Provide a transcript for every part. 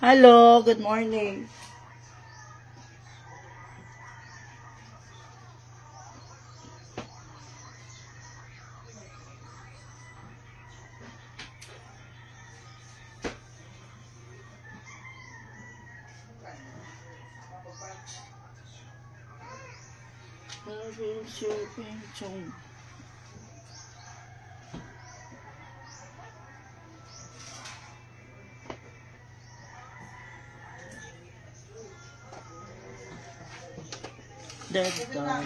Hello, good morning. Dead dog.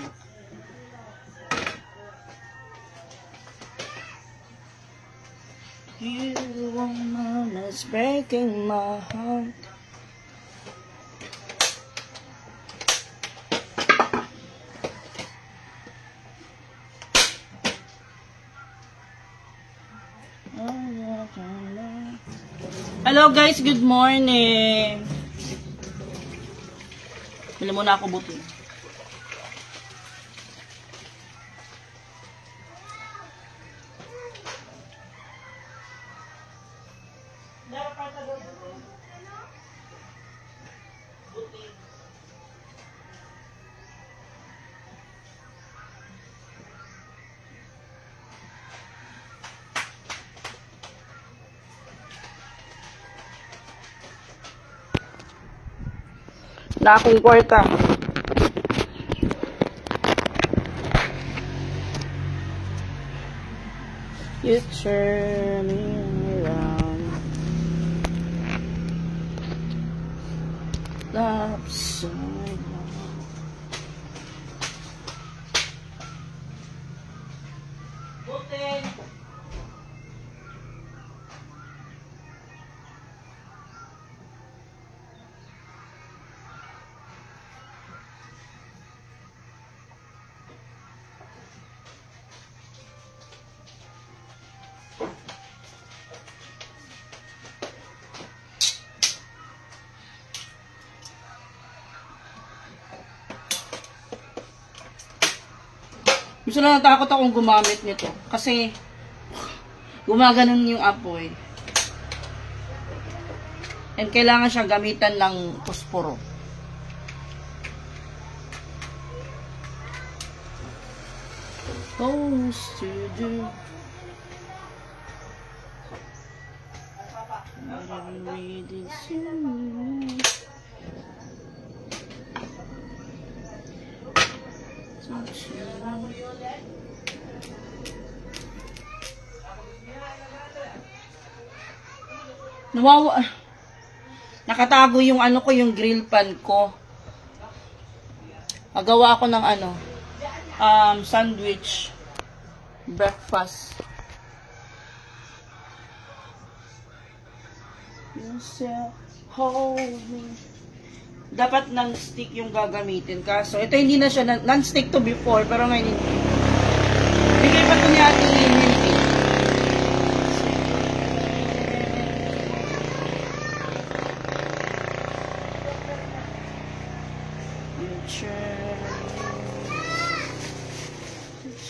You woman is breaking my heart. Hello guys, good morning. Bili muna ako buti. Na akong kwarta. You turn me around. Upside down. Butin. Gusto na natakot akong gumamit nito. Kasi, gumaganon yung apoy. And kailangan siyang gamitan ng posporo. Supposed to do. Nakatago yung ano ko, yung grill pan ko. Magawa ako ng ano, sandwich, breakfast. Hold me. Dapat non-stick yung gagamitin. Kaso, ito hindi na siya, non-stick to before, pero ngayon hindi. Bigay pa ito ni Ate Hindi.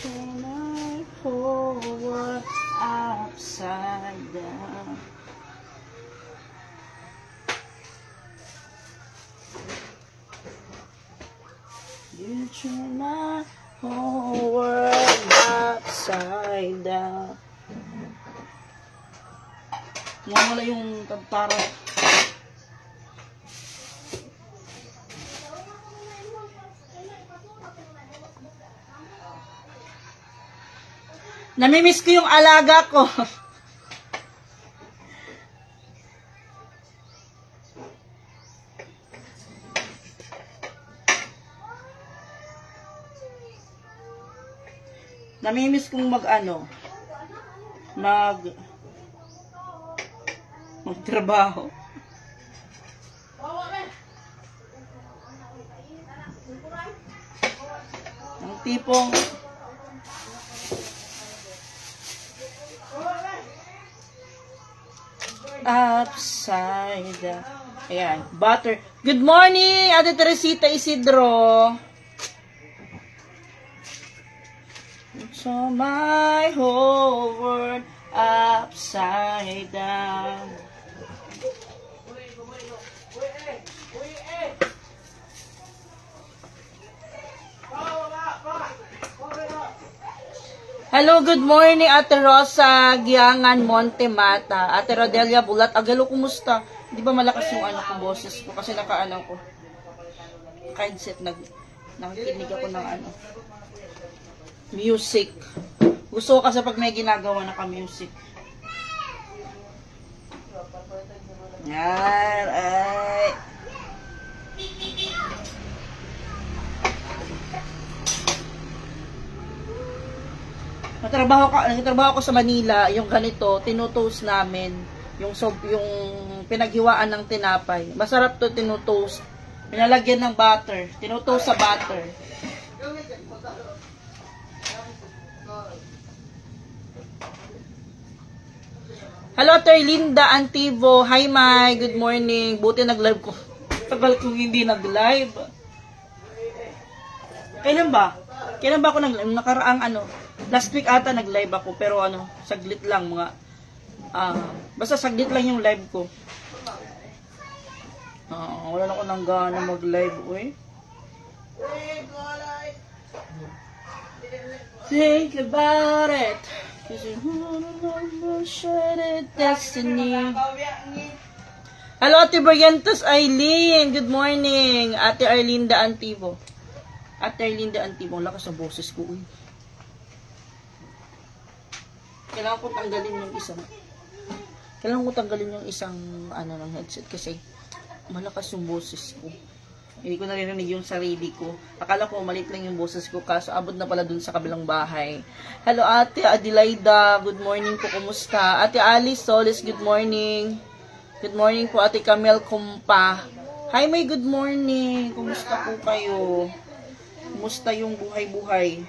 Turn my whole world upside down. You turn my whole world upside down. Nawala yung tagtara. Namimiss ko yung alaga ko. Namimiss kong magtrabaho. Ang tipong upside down. Ayan, butter. Good morning, Ate Teresita Isidro. So my whole world upside down. Hello, good morning, Ate Rosa, Giangan, Monte Mata. Ate Rodelia Bulat, Agalo, kumusta? Di ba malakas yung ano ko, boses ko? Kasi nakaano ko. Headset, nakikinig ako ng ano. Music. Gusto ko kasi pag may ginagawa naka-music. Yan, ay. Nagtatrabaho ko sa Manila, yung ganito, tinutoast namin, yung pinaghiwaan ng tinapay. Masarap to tinutoast. Pinalagyan ng butter, tinutoast sa butter. Hello, Terlinda Antivo. Hi, Mai. Good morning. Buti nag-live ko. Tagal kong hindi nag-live. Kailan ba? Kailan ba ako nag-live? Nakaraang ano, last week ata nag-live ako, pero ano, saglit lang mga, basta saglit lang yung live ko. Wala na ako nang gana mag-live, uy. Think about it. Destiny. Hello, Ate Briantas Eileen. Good morning. Ate Arlinda Antivo. Ate Arlinda Antivo. Lakas sa boses ko, uy. Kailangan ko tanggalin yung isang ano ng headset kasi malakas yung boses ko. Hindi ko naririnig yung sarili ko. Akala ko malit lang yung boses ko kaso abot na pala dun sa kabilang bahay. Hello, Ate Adelaida. Good morning po. Kumusta? Ate Alice Solis. Good morning. Good morning po, Ate Camel Kumpa. Hi, may good morning. Kumusta po kayo? Kumusta yung buhay-buhay?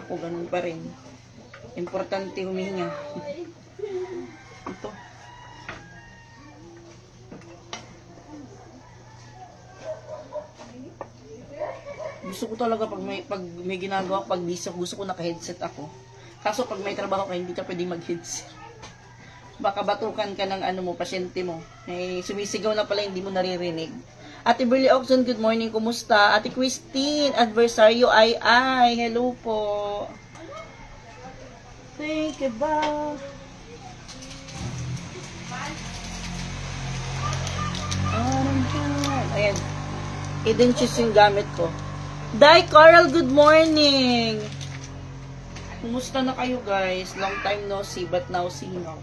Ako ganun pa rin. Importante humihinga. Ito. Gusto ko talaga pag may ginagawa, pag gusto ko naka-headset ako. Kaso pag may trabaho ka, hindi ka pwedeng mag-headset. Baka batukan ka ng ano mo, pasyente mo. Eh, sumisigaw na pala, hindi mo naririnig. Ate Burley Oxon, good morning, kumusta? Ate Christine, adversaryo ay, hello po. Think about... Ayan. Hidden cheese yung gamit ko. Dai Coral, good morning! Kumusta na kayo guys? Long time no see, but now see now.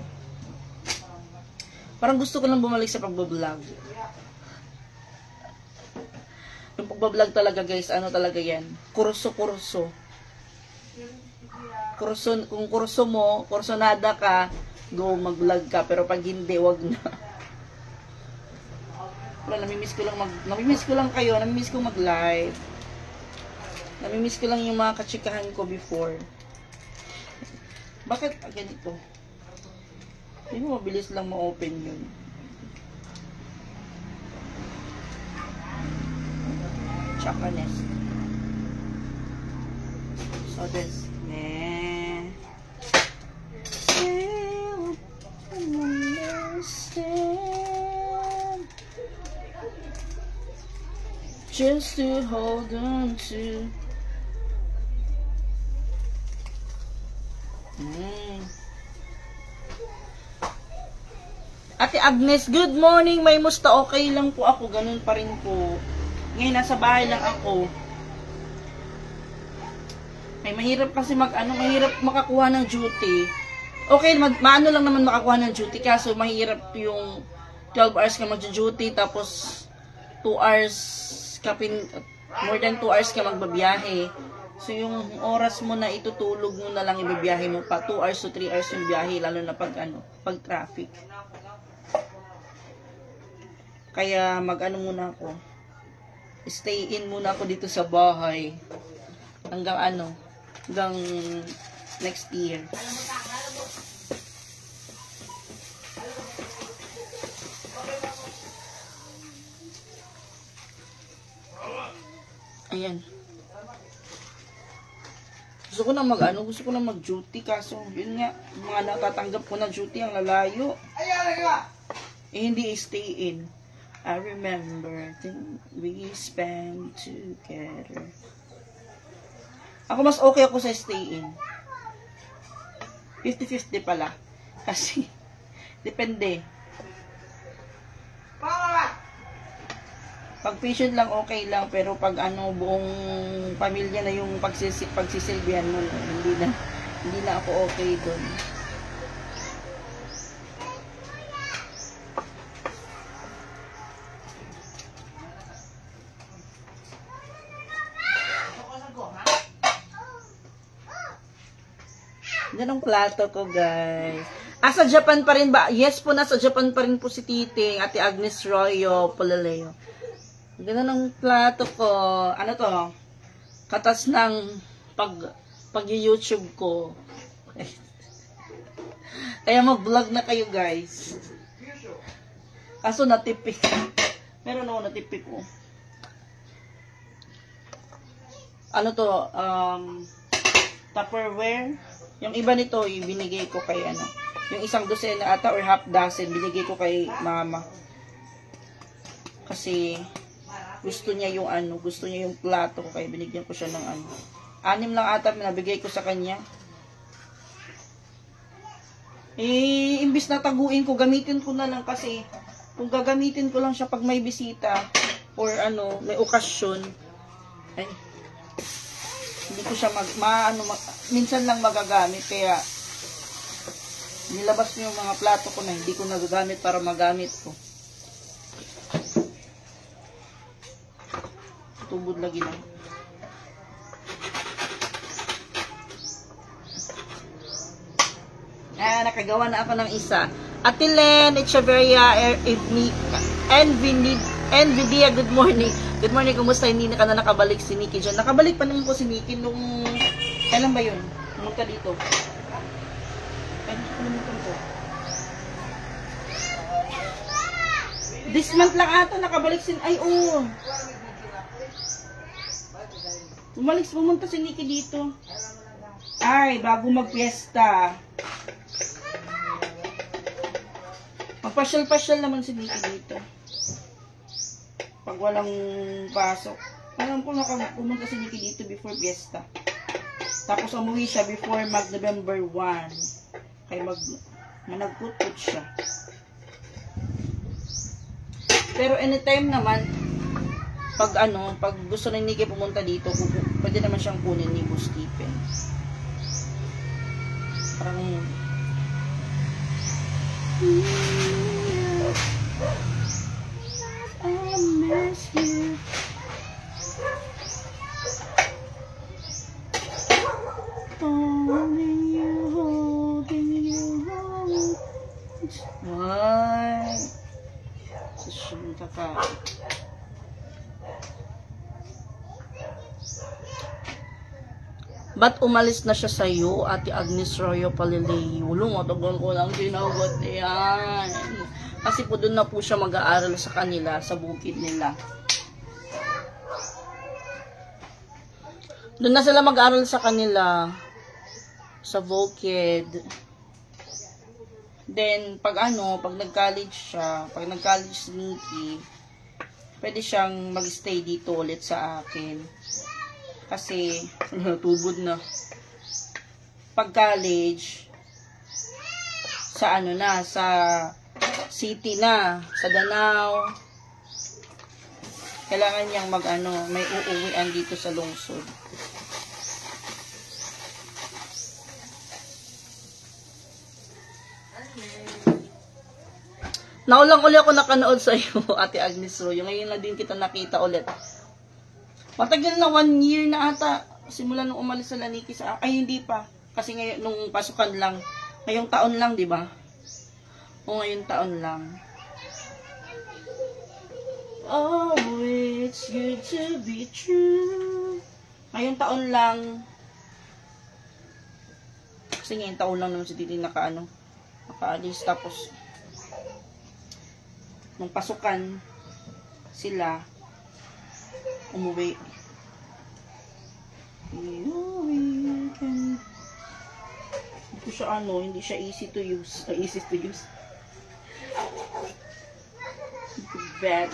Parang gusto ko lang bumalik sa pagbablog. Yung pagbablog talaga guys, ano talaga yan? Kurso. Kung kurso mo, kursonada ka, go mag-vlog ka. Pero pag hindi, wag na. Wala, namimiss ko lang kayo, namimiss ko mag-live. Namimiss ko lang yung mga katsikahan ko before. Bakit ganito? Hindi mo mabilis lang ma-open yun. Chaka nest. So this. Just to hold on to. Ate Agnes, good morning. May musta, okay lang po ako. Ganun pa rin po. Ngayon, nasa bahay lang ako. Ay, mahirap kasi mahirap makakuha ng duty. Okay, maano lang naman makakuha ng duty. Kaso, mahirap yung 12 hours ka mag-duty. Tapos, 2 hours more than 2 hours ka magbabiyahe. So, yung oras mo na itutulog mo na lang ibibiyahe mo pa. 2 hours to 3 hours yung biyahe. Lalo na pag traffic. Kaya muna ako. Stay in muna ako dito sa bahay. Hanggang next year. Ayan. Gusto ko na mag-duty kaso yun nga, mga natatanggap ko na duty ang lalayo. Hindi stay in. I remember things we spent together. Ako mas okay ako sa stay-in. 50-50 pala. Kasi, depende. Pag patient lang, okay lang. Pero pag ano, buong pamilya na yung pagsisilbihan mo, hindi na ako okay doon. Yan ang plato ko, guys. Sa Japan pa rin ba? Yes po, nasa Japan pa rin po si Titing, Ate Agnes Royo, Polaleo. Ganun ang plato ko. Ano to? Katas ng pag-YouTube ko. Kaya mag-vlog na kayo, guys. Kaso natipik. Meron ako natipik ko. Ano to? Tupperware. Yung iba nito, binigay ko kay ano. Yung isang dosena ata or half dozen, binigay ko kay mama. Kasi gusto niya yung ano, gusto niya yung plato ko, kaya binigyan ko siya ng ano. 6 lang ata nabigay ko sa kanya. Imbis na taguin ko, gamitin ko na lang kasi kung gagamitin ko lang siya pag may bisita or ano, may okasyon, ay, hindi ko siya minsan lang magagamit, kaya nilabas ko yung mga plato ko na hindi ko nagagamit para magamit ko. Tubod lagi lang. Nakagawa na ako ng isa. Ate Len, Echeverria, NVIDIA, good morning. Good morning, kumusta? Hindi na ka na nakabalik si Nikki dyan. Nakabalik pa naman po si Nikki nung, kailan ba yun? Pumunta dito. This month lang ata nakabalik si, ay oo. Pumunta si Nikki dito. Ay, bago mag-fiesta. Magpasyal-pasyal naman si Nikki dito. Pag walang pasok. Alam ko pumunta si Nikki dito before fiesta. Tapos umuwi siya before mag-November 1. Kaya nagputput siya. Pero anytime naman, pag gusto na Nikki pumunta dito, pwede naman siyang kunin ni Boss Stephen. Parang I miss you. Holding you. Ay. Susunta ka. Ba't umalis na siya sa'yo, Ate Agnes Royo Palilay? Matagal ko lang tinagot yan. Kasi po doon na po siya mag-aaral sa kanila, sa bukid nila. Doon na sila mag-aaral sa kanila, sa bukid. Then, pag nag-college siya, pag nag-college si Nikki, pwede siyang mag-stay dito ulit sa akin. Kasi, tubod na. Pag-college, sa sa city na, sa Danao. Kailangan niyang may uuwian dito sa lungsod. Naulang uli ako nakanood sa iyo, Ate Agnes Royo. Ngayon na din kita nakita ulit. Matagal na 1 year na ata. Simula nung umalis sa Laniki sa... Ay, hindi pa. Kasi ngayon, nung pasukan lang. Ngayong taon lang, di ba? O, ngayong taon lang. Oh, it's good to be true. Ngayong taon lang. Kasi ngayong taon lang naman si Titi nakaalis. Tapos, nung pasukan, sila, umuwi. Hindi siya easy to use. Bad.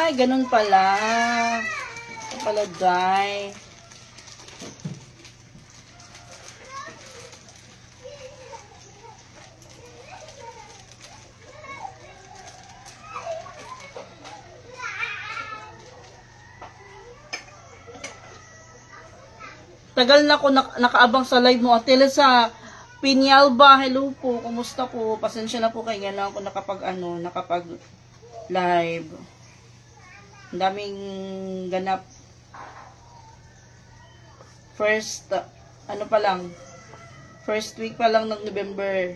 Ay, ganun pala. Pala, Day. Tagal na ako nakaabang sa live mo. Ate sa Pinyalba, hello po. Kumusta po? Pasensya na po kayo. Yan lang ako nakapag live. Ang daming ganap. First week pa lang ng November.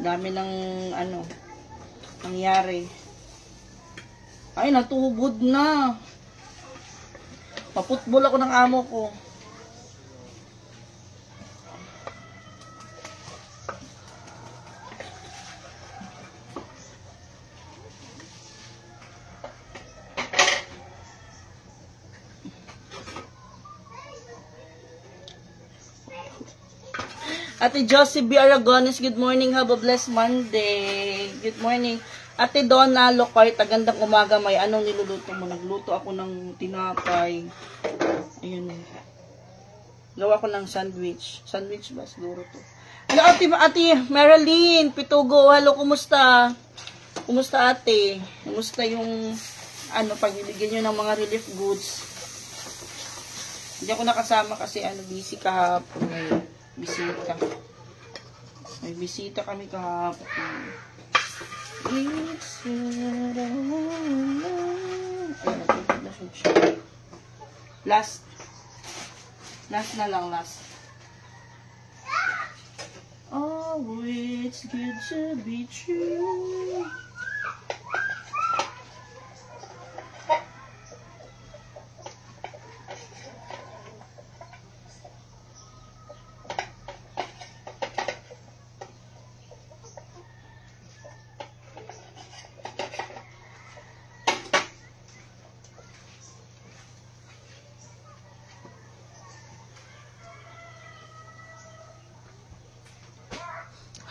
Dami ng nangyari. Ay, natubod na. Paputbol ako ng amo ko. Ate Josie B. Aragones, good morning. Have a blessed Monday. Good morning. Ate Donna Locoy, tagandang umaga. May anong niluluto mo? Nagluto ako ng tinapay. Ayun. Gawa ko ng sandwich. Sandwich ba? Siguro to. Hello, ate Marilyn Pitugo. Hello, kumusta? Kumusta, ate? Kumusta yung pagbibigyan nyo ng mga relief goods? Hindi ako nakasama kasi busy kahapon. May bisita. May bisita kami kahapon. It's last na lang. Oh, it's good to be true.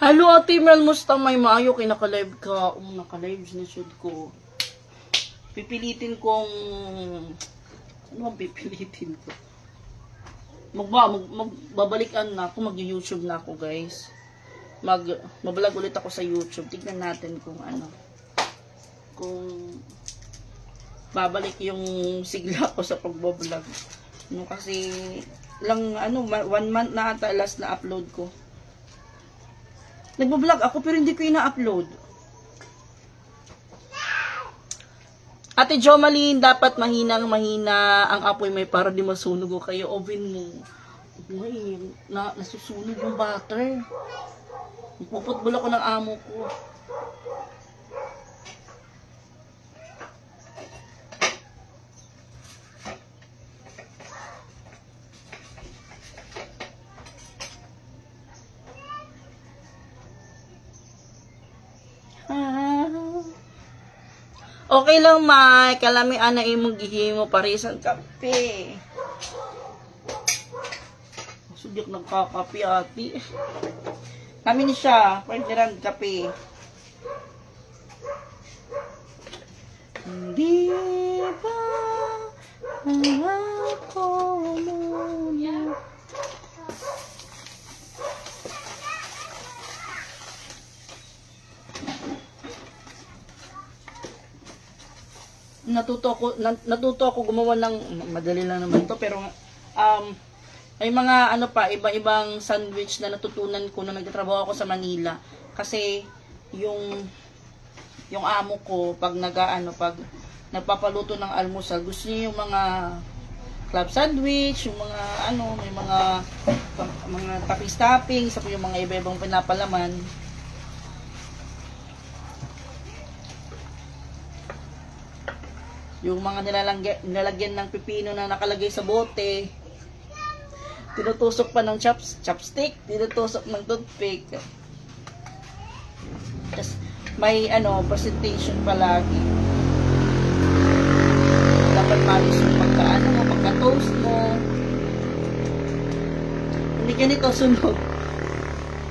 Hello, Ate Mel, musta may maayo kay naka-live ka? Naka-live na shoot ko. Pipilitin kong ano ang pipilitin ko? Magbabalikan na ako, mag-YouTube na ako, guys. Mabalag ulit ako sa YouTube. Tignan natin kung kung babalik yung sigla ko sa pagbablog. Kasi lang 1 month na ata last na upload ko. Nagbablog ako pero hindi ko ina-upload. Ate Jomalyn, dapat mahina ang apoy may para di masunog o kayo oven mo. Uy, nasusunog yung butter. Puputbol ako ng amo ko. Okay lang, Mike. Kalami ana imong gihimo parisan kape. Sudyak nagkakape, ate. Kami ni siya, pwede kape. Hindi ba ako muna? Natuto ako gumawa ng madali lang naman to pero may mga iba-ibang sandwich na natutunan ko nung nagtatrabaho ako sa Manila kasi yung amo ko pag pag nagpapaluto ng almusal gusto niya yung mga club sandwich, yung mga may mga toppings, sa yung mga iba-ibang pinapalaman. Yung mga nilalagyan ng pipino na nakalagay sa bote. Tinutusok pa ng chopstick, tinutusok ng toothpick. Tapos may presentation palagi. Dapat malis yung pagka-toast mo. Hindi ganito sunog.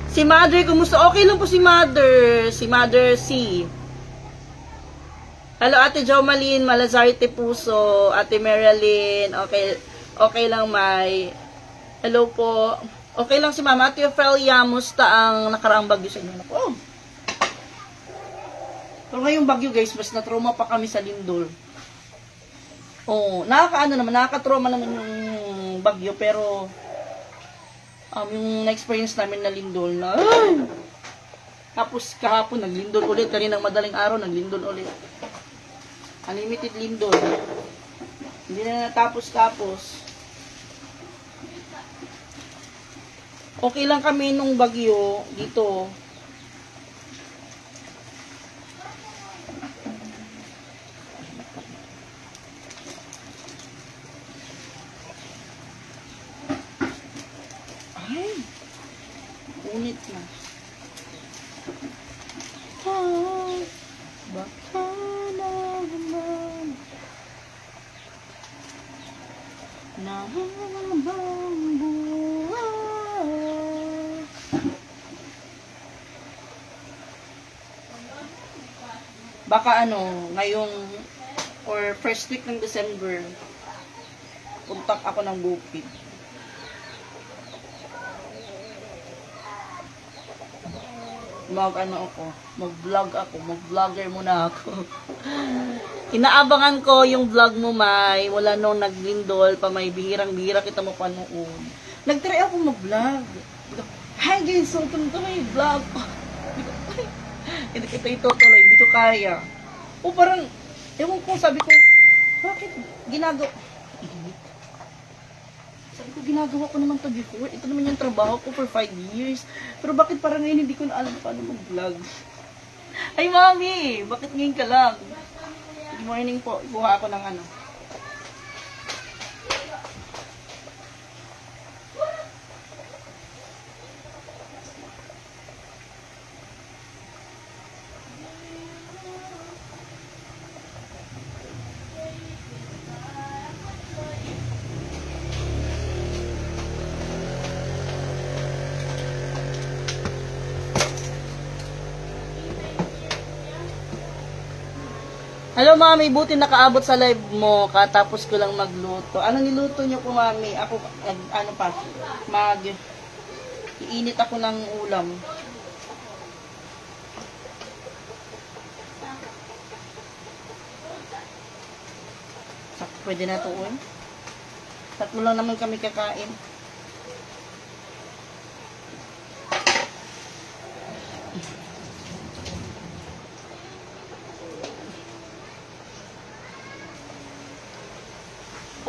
Si Mother, kumusta? Okay lang po si Mother. Si Mother C. Hello, Ate Jomalyn, Malazarte Puso, Ate Marilyn, okay lang, May. Hello po. Okay lang si Mama. Ate Ophelia, musta ang nakaraang bagyo sa inyo? Oh. Pero ngayong bagyo, guys, mas na-trauma pa kami sa Lindol. Oh, nakaka-trauma naman yung bagyo, pero yung na-experience namin na Lindol na, tapos kahapon, naglindol ulit, kaninang madaling araw, naglindol ulit. Unlimited lindol. Hindi na natapos-tapos. Okay lang kami nung bagyo dito. Ay, unit na. Baka naman bang buhay. Baka ngayong or first week ng December, puntak ako ng bukid. Mag-vlog ako, mag-vlogger muna ako. Inaabangan ko yung vlog mo, May. Wala nung naglindol pa, may bihirang-bihira kita mo panood. Nag-try ako mag-vlog. Hi guys, so ito may vlog. Hindi kita itutuloy, hindi ko kaya. O parang, ewan ko, sabi ko, bakit ginagawa? Sabi ko, ginagawa ko naman to before. Ito naman yung trabaho ko for 5 years. Pero bakit parang ngayon hindi ko na alam paano mag-vlog? Ay, Mami! Bakit ngayon ka lang? Good morning po. Ibuha ako ng Hello, Mami. Buti nakaabot sa live mo. Katapos ko lang magluto. Anong niluto niyo po, Mami? Ako, iinit ako ng ulam. Pwede na ito, tatlo lang naman kami kakain.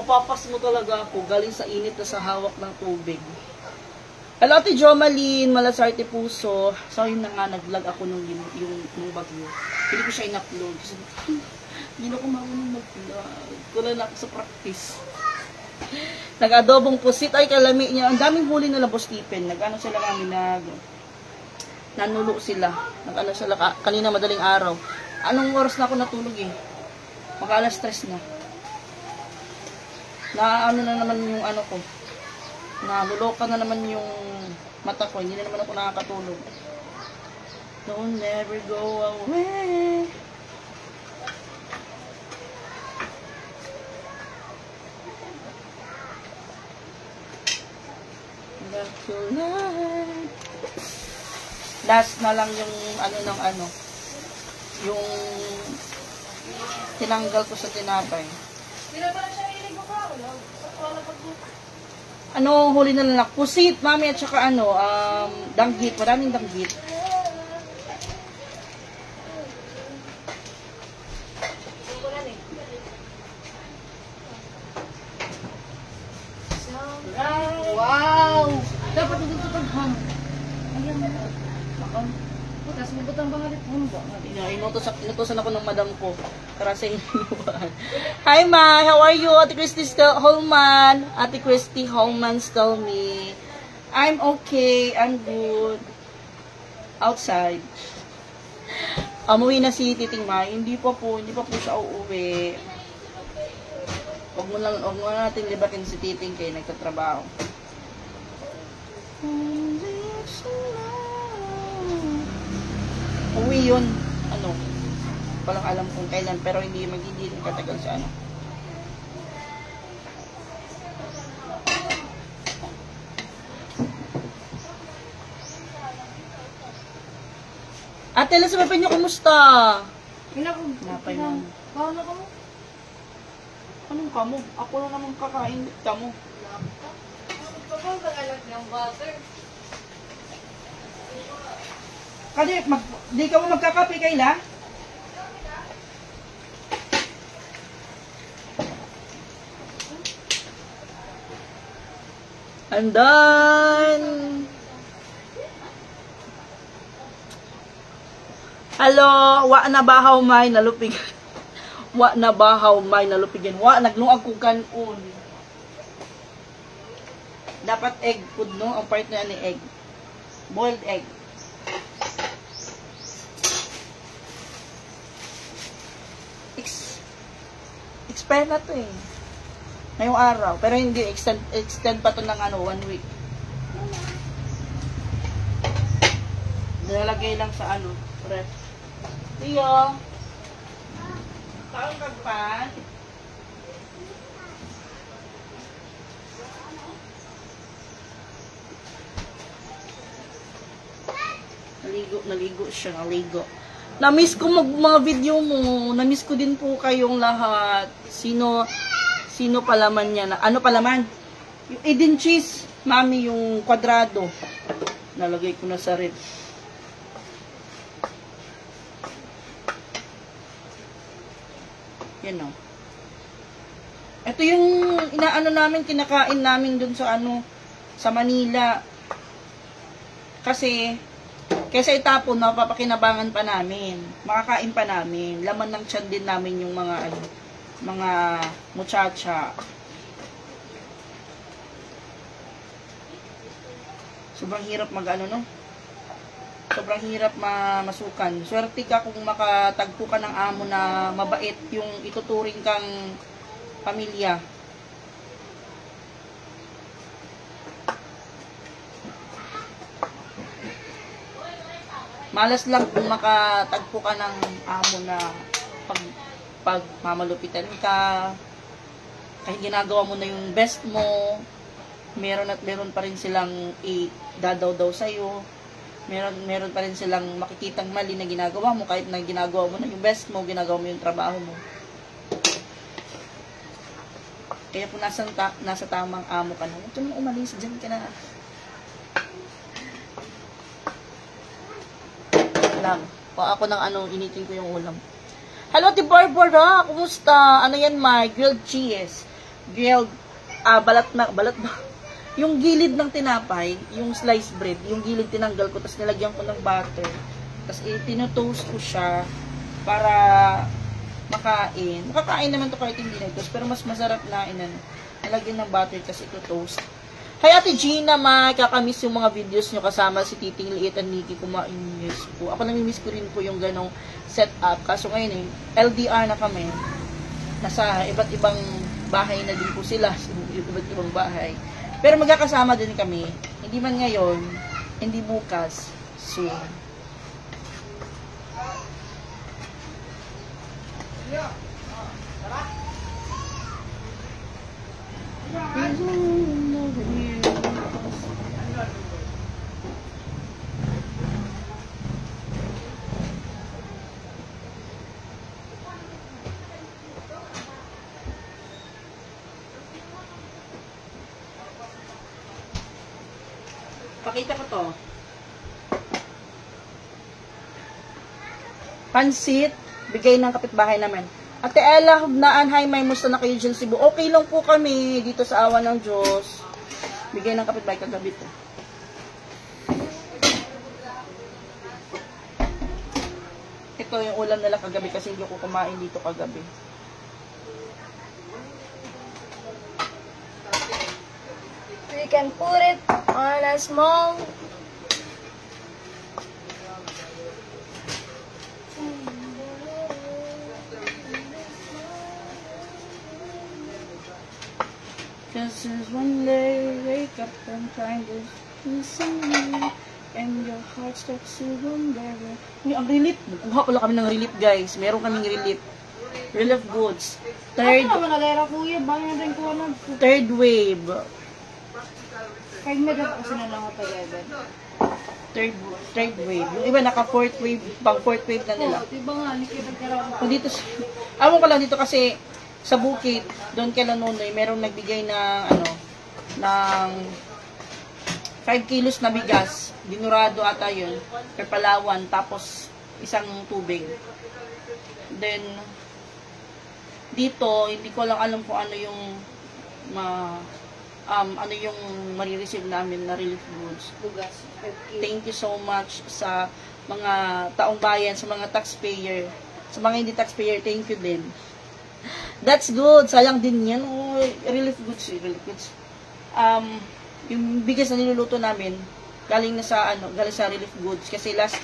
Papapas mo talaga ako, galing sa init na sa hawak ng tubig. Hello, Ate Jomalyn, Malasarte Puso. So, yun na nga, nag-vlog ako nung bagyo. Hindi ko siya in-upload. Kasi, hindi na ako marunong mag-vlog. Kulang na ako sa practice. Nag-adobong pusit. Ay, kalami niya. Ang daming huli na labos tipin. Nag-ano sila kami, nanulo sila. Nag-ano sila kanina madaling araw. Anong oras na ako natulog Mag-alas 3 na. Na na naman yung ko. Naluloka na naman yung mata ko. Hindi na naman ako nakakatulog. Don't never go away. Last na lang yung yung tinanggal ko sa tinapay. Huli na lang. Pusit, Mami, at saka danggit. Maraming danggit. Wow! Dapat dito pagham. Ayan. Putas mo butang bangalit mo ba? Inutosan ako ng madam ko para sa inyuan. Hi, Ma! How are you? Ate Christy Holman. Ate Christy Holman, tell me. I'm okay. I'm good. Outside. Umuwi na si Titing May. Hindi pa po siya uuwi. Huwag mo natin libatin si Titing kayo nagtatrabaho. Uwi yun, ano, walang alam kung kailan, pero hindi magiging katagal sa ano. Ate, Elizabeth nyo, kumusta? Napay mo. Paano ka mo? Anong kamo? Ako na naman kakain kamo. Kapag nag-alag ng water. Kasi, di ka mo magkakape, Kayla? I'm done! Hello, wa na bahaw may nalupig. Wa na bahaw may nalupigan. Wa nagluag ko kanon. Dapat egg food, no? Ang part na ni egg. Boiled egg. Expire na to eh. Ngayong araw. Pero hindi, extend pa to ng ano, 1 week. Nilalagay lang sa ano, ref. Tiyo. Taong kagpan. Naligo siya, naligo. Na-miss ko mga video mo. Na-miss ko din po kayong lahat. Sino palaman niya na? Ano palaman? Yung Eden cheese. Mami, yung kwadrado. Nalagay ko na sa ref. Yan o. Ito yung inaano namin, kinakain namin dun sa ano, sa Manila. Kasi, kaysa itapon, mapapakinabangan pa namin. Makakain pa namin. Laman ng tiyan din namin yung mga, ano, mga muchacha. Sobrang hirap mag-ano, no? Sobrang hirap masukan. Swerte ka kung makatagpo ka ng amo na mabait yung ituturing kang pamilya. Malas lang kung makatagpo ka ng amo na pag mamalupitan ka, kahit ginagawa mo na yung best mo, meron pa rin silang idadaw-daw sa'yo. Meron pa rin silang makikitang mali na ginagawa mo, kahit na ginagawa mo na yung best mo, ginagawa mo yung trabaho mo. Kaya kung nasa tamang amo ka na, huwag ka nang umalis, dyan ka na. Lang. Ako ng ano, initin ko yung ulam. Hello, Ti Barbara! Kumusta? Ano yan, Mike? Grilled cheese. Balat ba? Yung gilid ng tinapay, yung sliced bread, yung gilid tinanggal ko, tapos nilagyan ko ng butter. Tapos tinutoast ko siya para makain. Makakain naman to kahit hindi na-toast, pero mas masarap na nilagyan ng butter kasi ito toast. Hi Ate Gina, kakamiss yung mga videos nyo kasama si Titing Liit at Nikki kumain. Yes po. Ako namimiss ko rin po yung ganong setup. Kaso ngayon LDR na kami. Nasa iba't ibang bahay na din po sila. Iba't ibang bahay. Pero magkakasama din kami. Hindi man ngayon, hindi bukas, soon. Pakita ko to. Pansit, bigay ng kapitbahay namin. Ate Ella, Hugnaan, hi, may musta na kayo dyan Cebu. Okay lang po kami dito sa awa ng Diyos. Bigay ng kapitbahay kagabi to. Ito yung ulam nila kagabi kasi hindi ko kumain dito kagabi. We can put it on a small Just as one day wake up and find this in me. And your heart starts to wonder. Uy, ang relief. Kuha pala kami ng relief, guys. Meron kaming relief. Relief goods. Third. Ano naman nalera kuya? Baka na rin ko na. Third wave. Kahit medyo kasi na lang ako tagad. Third wave. Yung iba naka fourth wave, pang fourth wave na nila. Diba nga, nakikipagkaroon. Kung dito, awon ko lang dito kasi sa bukid, doon kay Lanonoy, merong nagbigay ng ng 5 kilos na bigas. Dinurado ata yun. Per Palawan. Tapos, isang tubig. Then, dito, hindi ko lang alam kung ano yung ano yung marireceive namin na relief goods. Bugas. Thank you so much sa mga taong bayan, sa mga taxpayer. Sa mga hindi taxpayer, thank you din. That's good. Sayang din yan. Oh, relief goods. Relief goods. Yung bigas na niluluto namin, galing sa relief goods. Kasi last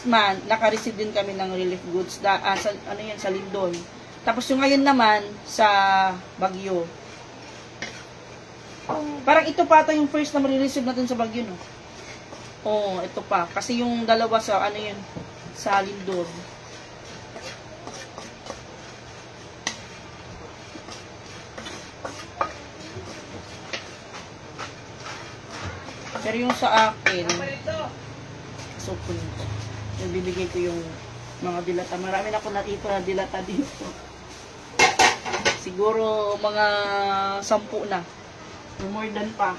month, naka-receive din kami ng relief goods. Sa Lindon. Tapos yung ngayon naman, sa Baguio. Parang ito pa ata yung first na marireceive natin sa Baguio, no? Oo, ito pa. Kasi yung dalawa sa, sa Lindon. Pero yung sa akin, so ko yung bibigay ko yung mga dilata. Marami na ako natito na dilata dito. Siguro mga 10 na. More than pa.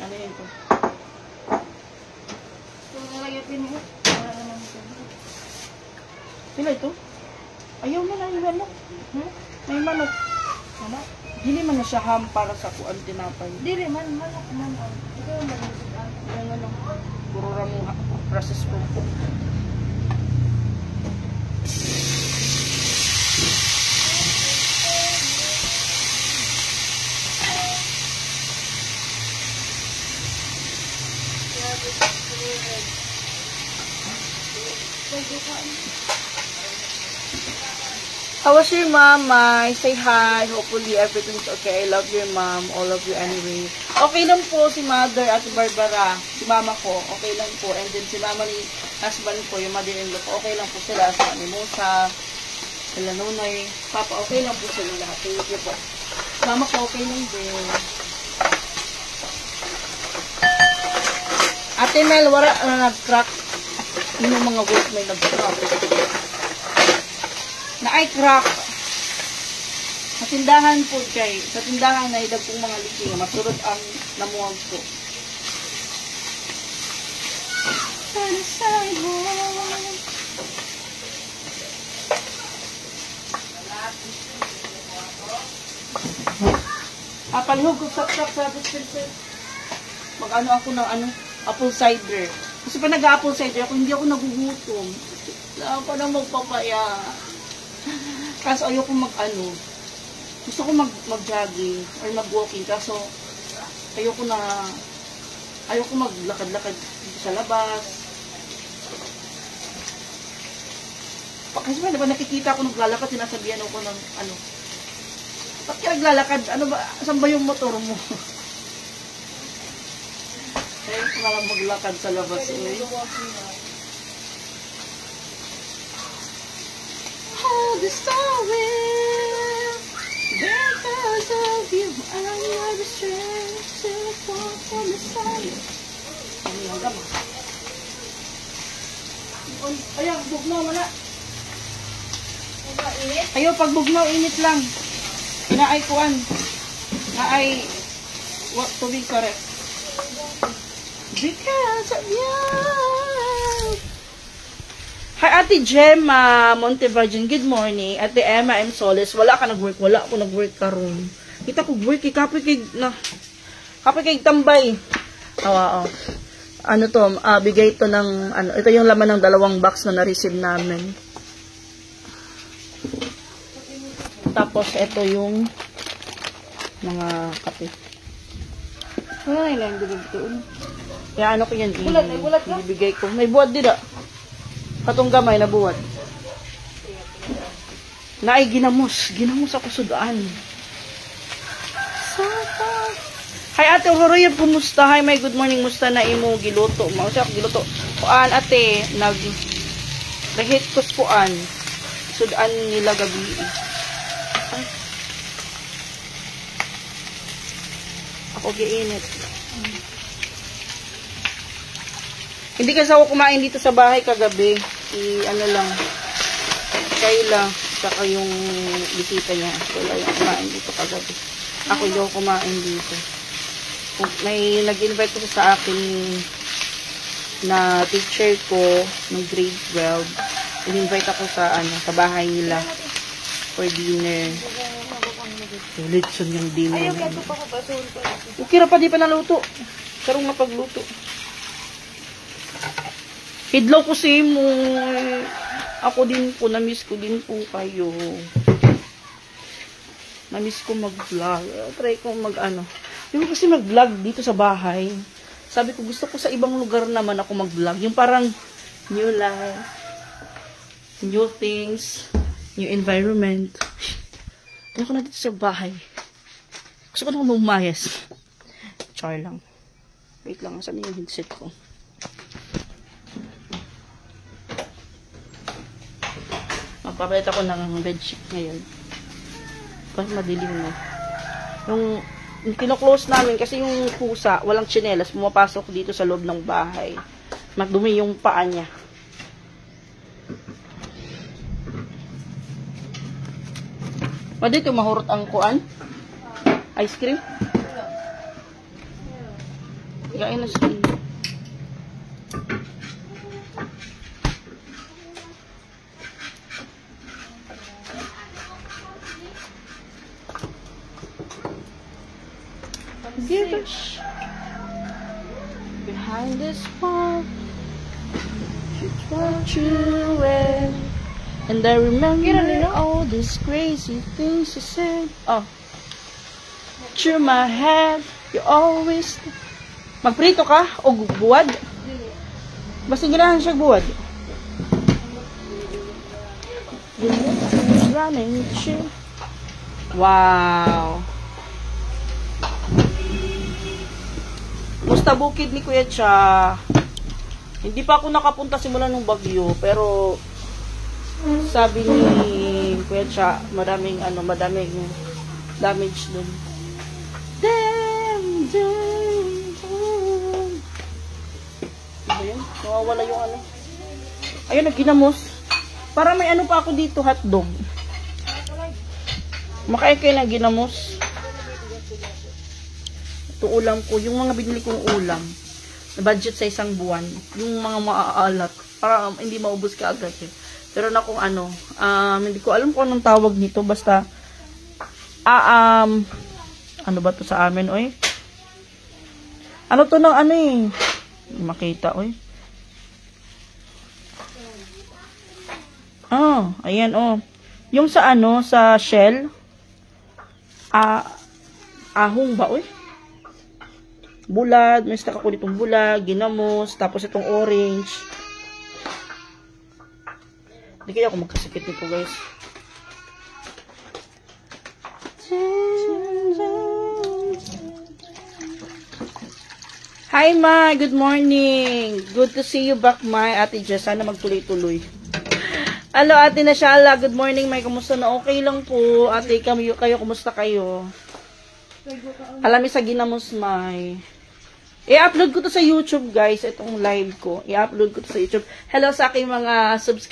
Ano yun ito? Sila ito? Ayaw na yung manok. May manok. Ano? Hindi man na siya ham para sa kuan tinapay. Dili man, manok. Ikaw yung manok. Yung ano, puro ramong process ko. How was your mom, Mai? Say hi. Hopefully everything's okay. I love your mom. All of you anyway. Okay lang po si mother at Barbara. Si mama ko. Okay lang po. And then si mama ni husband ko, yung mother-in-law ko. Okay lang po sila. Sa Mimosa, sila Nunoy. Papa, okay lang po sila lahat. Thank you po. Mama ko, okay lang din. Ate Mel, wala na nag-crack. Yung mga work may nag-crack. Na ay crack. Sa tindahan po kay, sa tindahan na idag kong mga liking, masurot ang namuwag ko. Palihog ko sak-sak sa dispenser. Mag-ano ako ng apple cider. Kasi pa nag-apple cider ako, hindi ako nagugutom. Wala pa na magpapaya. Kaso ayoko gusto ko mag-jogging or mag-walking, kaso ayoko maglakad-lakad sa labas. Kasi diba nakikita ko naglalakad, sinasabihan ako ng ba't ka naglalakad? Ano ba? Saan ba yung motor mo? Ayoko na lang maglakad sa labas. The story because of you I have the strength to fall from the side. Ayaw, bugnaw wala. Ayaw, pag bugnaw init lang. Inaay kuan. Naay tubig kare. Because of you. Hi, Ate Gemma Montevirgin. Good morning. Ate Emma M. Soles. Wala ka nag-work. Wala ako nag-work karon. Kita ko work. Kapoy kay tambay. Awa, Ano to? Bigay to ng, ito yung laman ng 2 box na na-receive namin. Tapos, ito yung mga kape. Wala na ilang dito doon. Kaya ano ko yan, Bulat, may bulat ka? ibibigay ko. May buwad din Katong gamay na buwad. Naay ginamos. Ginamos ako sudaan. Hi ate Aurora, kumusta? Hi, may good morning. Musta na imo giluto? Mausa ako giluto. Kuan ate, nag-hit ko kuan. Sudaan nila gabi. Ay. Ako giinit. Hindi kasi ako kumain dito sa bahay kagabi. Ano lang. Kayla. Saka yung bisita niya. Wala yung kumain dito kagabi. Ako yung kumain dito. May nag-invite ko sa akin na teacher ko ng grade 12. In-invite ako sa bahay nila for dinner. Litson yung dinner. Ayaw ka ito pa ko basura ko. Ukira pa di pa naluto. Karong mapagluto. Hidlaw ko si mo. Ako din po, na-miss ko din po kayo. Na-miss ko mag-vlog. Try ko mag-ano. Yung kasi mag-vlog dito sa bahay. Sabi ko, gusto ko sa ibang lugar naman ako mag-vlog. Yung parang new life, new things, new environment. Ano ko na dito sa bahay. Gusto ko na lumayas. Char lang. Wait lang, saan yung headset ko? Magpapalit ako ng bedsheet ngayon. Kasi madilim na. Yung kino-close namin kasi yung pusa, walang tsinelas, pumapasok dito sa loob ng bahay. Magdumi yung paa niya. Pwede ito mahurot ang kuan? Ice cream? Gain na siya. Give us behind this wall. She's what you wear. And I remember all these crazy things you said. Oh, through my head, you always. Magprito ka o buwad? Basta ginahan siya buwad. Running shit. Wow. Musta bukid ni Kuya Cha? Hindi pa ako nakapunta simula nung bagyo, pero sabi ni Kuya Cha, madaming damage dun. Ano yun? Nawawala yung ano. Ayun, nagginamos. Para may ano pa ako dito, hotdog. Makain kayo ng ginamos. Ito ulam ko, yung mga binili kong ulam, na budget sa isang buwan, yung mga maaalat, para hindi maubos ka agad eh. Pero na kung ano, hindi ko alam kung anong tawag nito, basta, ano ba to sa amin, oy? Ano to ng ano eh? Makita, oy. Ayan, yung sa ano, sa shell, ahong ba, oy? Bulag, may stock ako ditong bulag, ginamos, tapos itong orange. Hindi kaya ako magkasakit nito, guys. Hi, Ma! Good morning! Good to see you back, Ma. Ate Jess, sana magtuloy-tuloy. Hello, Ate Nashala. Good morning, May. Kumusta na? Okay lang po. Ate, kayo, kumusta kayo? Alam sa ginamos, May. I-upload ko to sa YouTube, guys. Itong live ko. I-upload ko to sa YouTube. Hello sa aking mga subscribers.